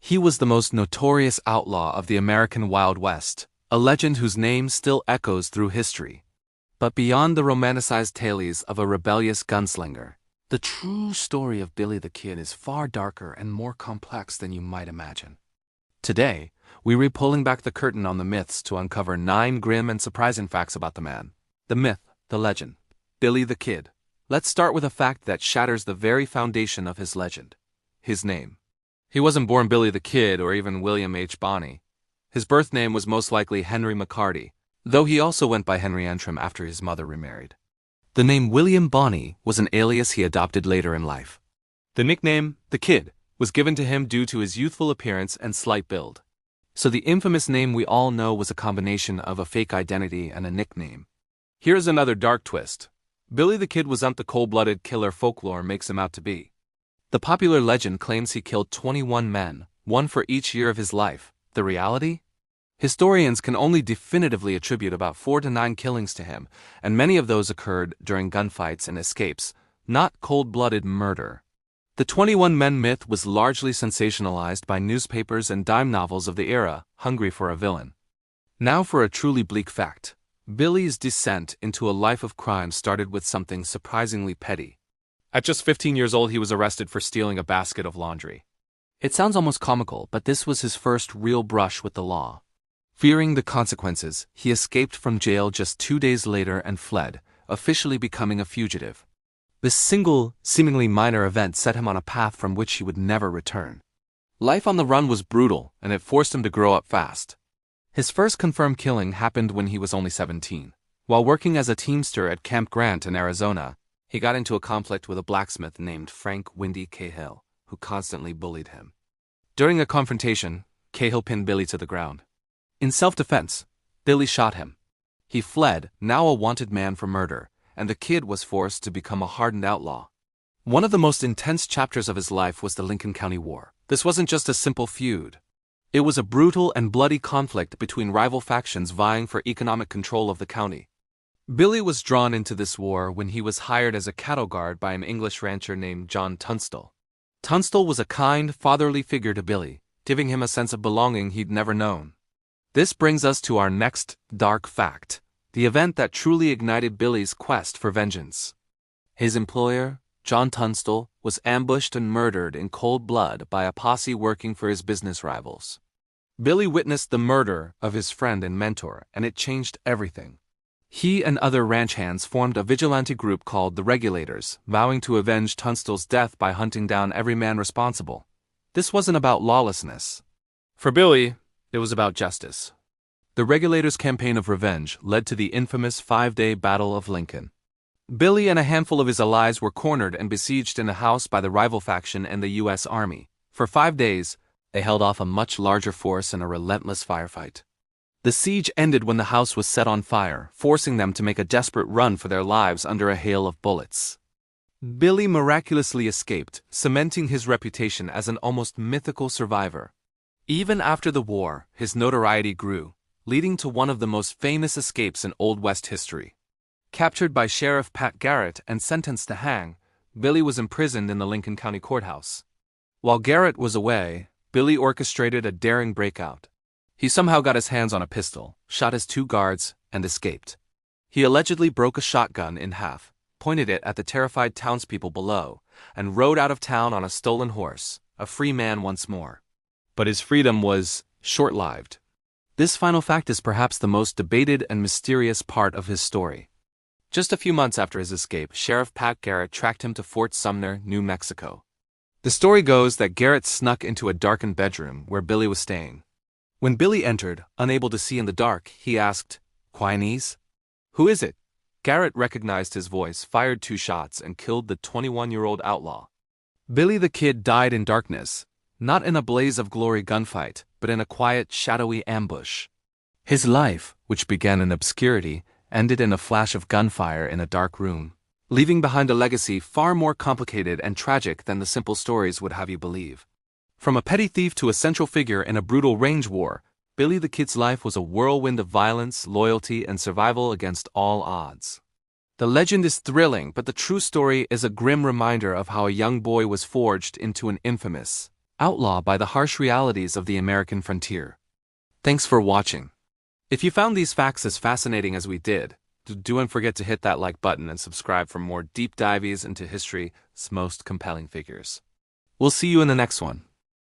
He was the most notorious outlaw of the American Wild West, a legend whose name still echoes through history. But beyond the romanticized tales of a rebellious gunslinger, the true story of Billy the Kid is far darker and more complex than you might imagine. Today, we're pulling back the curtain on the myths to uncover 9 grim and surprising facts about the man. The myth, the legend. Billy the Kid. Let's start with a fact that shatters the very foundation of his legend. His name. He wasn't born Billy the Kid or even William H. Bonney. His birth name was most likely Henry McCarty, though he also went by Henry Antrim after his mother remarried. The name William Bonney was an alias he adopted later in life. The nickname, the Kid, was given to him due to his youthful appearance and slight build. So the infamous name we all know was a combination of a fake identity and a nickname. Here's another dark twist. Billy the Kid wasn't the cold-blooded killer folklore makes him out to be. The popular legend claims he killed 21 men, one for each year of his life. The reality? Historians can only definitively attribute about 4 to 9 killings to him, and many of those occurred during gunfights and escapes, not cold-blooded murder. The 21 men myth was largely sensationalized by newspapers and dime novels of the era, hungry for a villain. Now for a truly bleak fact. Billy's descent into a life of crime started with something surprisingly petty. At just 15 years old, he was arrested for stealing a basket of laundry. It sounds almost comical, but this was his first real brush with the law. Fearing the consequences, he escaped from jail just 2 days later and fled, officially becoming a fugitive. This single, seemingly minor event set him on a path from which he would never return. Life on the run was brutal, and it forced him to grow up fast. His first confirmed killing happened when he was only 17. While working as a teamster at Camp Grant in Arizona, he got into a conflict with a blacksmith named Frank Windy Cahill, who constantly bullied him. During a confrontation, Cahill pinned Billy to the ground. In self-defense, Billy shot him. He fled, now a wanted man for murder, and the Kid was forced to become a hardened outlaw. One of the most intense chapters of his life was the Lincoln County War. This wasn't just a simple feud. It was a brutal and bloody conflict between rival factions vying for economic control of the county. Billy was drawn into this war when he was hired as a cattle guard by an English rancher named John Tunstall. Tunstall was a kind, fatherly figure to Billy, giving him a sense of belonging he'd never known. This brings us to our next dark fact, the event that truly ignited Billy's quest for vengeance. His employer, John Tunstall, was ambushed and murdered in cold blood by a posse working for his business rivals. Billy witnessed the murder of his friend and mentor, and it changed everything. He and other ranch hands formed a vigilante group called the Regulators, vowing to avenge Tunstall's death by hunting down every man responsible. This wasn't about lawlessness. For Billy, it was about justice. The Regulators' campaign of revenge led to the infamous 5-day Battle of Lincoln. Billy and a handful of his allies were cornered and besieged in a house by the rival faction and the U.S. Army. For 5 days, they held off a much larger force in a relentless firefight. The siege ended when the house was set on fire, forcing them to make a desperate run for their lives under a hail of bullets. Billy miraculously escaped, cementing his reputation as an almost mythical survivor. Even after the war, his notoriety grew, leading to one of the most famous escapes in Old West history. Captured by Sheriff Pat Garrett and sentenced to hang, Billy was imprisoned in the Lincoln County Courthouse. While Garrett was away, Billy orchestrated a daring breakout. He somehow got his hands on a pistol, shot his 2 guards, and escaped. He allegedly broke a shotgun in half, pointed it at the terrified townspeople below, and rode out of town on a stolen horse, a free man once more. But his freedom was short-lived. This final fact is perhaps the most debated and mysterious part of his story. Just a few months after his escape, Sheriff Pat Garrett tracked him to Fort Sumner, New Mexico. The story goes that Garrett snuck into a darkened bedroom where Billy was staying. When Billy entered, unable to see in the dark, he asked, "Quinese? Who is it?" Garrett recognized his voice, fired 2 shots, and killed the 21-year-old outlaw. Billy the Kid died in darkness, not in a blaze of glory gunfight, but in a quiet, shadowy ambush. His life, which began in obscurity, ended in a flash of gunfire in a dark room, leaving behind a legacy far more complicated and tragic than the simple stories would have you believe. From a petty thief to a central figure in a brutal range war, Billy the Kid's life was a whirlwind of violence, loyalty, and survival against all odds. The legend is thrilling, but the true story is a grim reminder of how a young boy was forged into an infamous outlawed by the harsh realities of the American frontier. Thanks for watching. If you found these facts as fascinating as we did, don't forget to hit that like button and subscribe for more deep dives into history's most compelling figures. We'll see you in the next one.